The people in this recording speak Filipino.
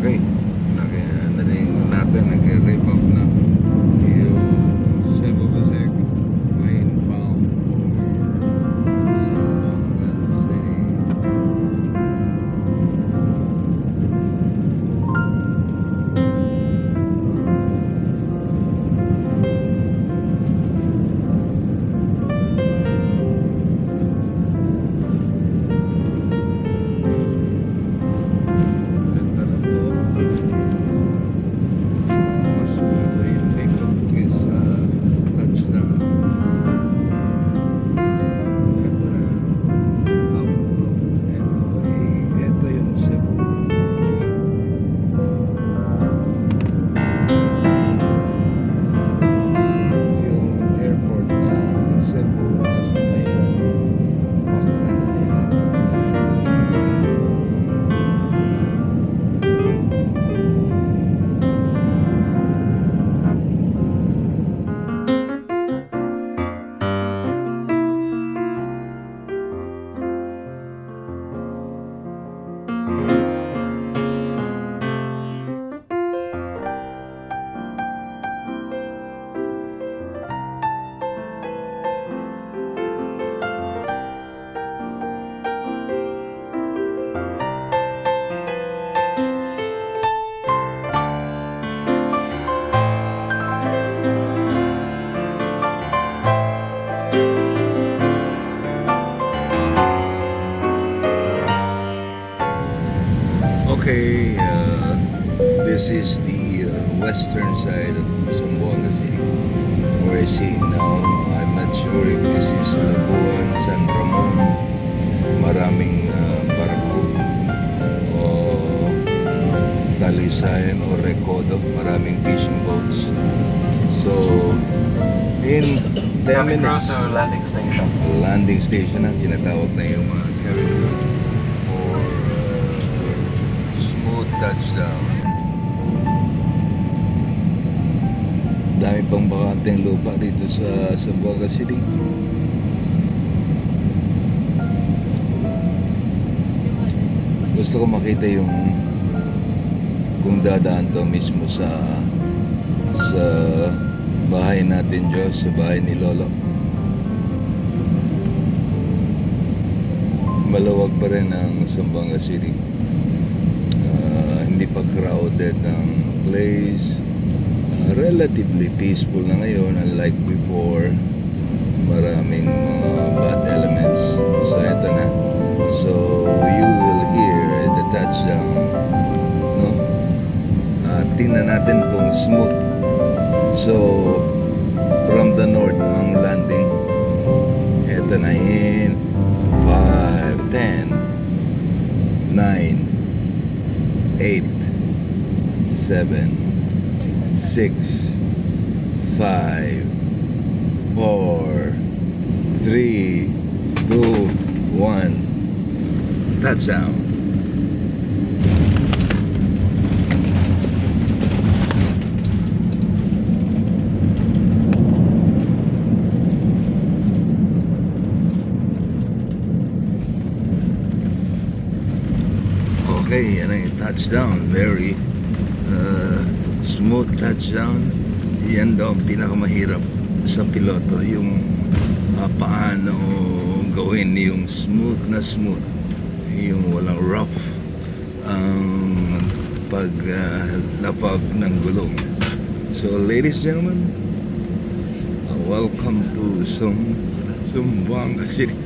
Okay, natin nag-rip up na yung Cebu Bazaar main farm or Zamboanga City. Okay, this is the western side of Zamboanga City. We're seeing now. I'm not sure if this is Labuan, San Ramon. Maraming barko o Talisayan o Recodo. Maraming fishing boats. So, in 10 minutes, landing station. Landing station na tinatawag na yung mga carrier or smooth touchdown. Dami pang bakanteng lupa dito sa Zamboanga City. Gusto ko makita yung kung dadaan to mismo sa bahay natin, Diyos, sa bahay ni Lolo. Maluwag pa rin ang Zamboanga City. Hindi pa crowded ang place. Relatively peaceful na ngayon, unlike before. Maraming mga bad elements. So ito na. So you will hear the touchdown, no? Tingnan natin kung smooth. So from the north ang landing. Ito na in 5, 10, 9, 8, 7, 6, 5, 4, 3, 2, 1, touchdown. Okay, yan ang touchdown. Very smooth touchdown. Yan daw ang pinakamahirap sa piloto, yung paano gawin yung smooth na smooth, yung walang rough ang paglapag ng gulong. So ladies and gentlemen, welcome to Zamboanga City.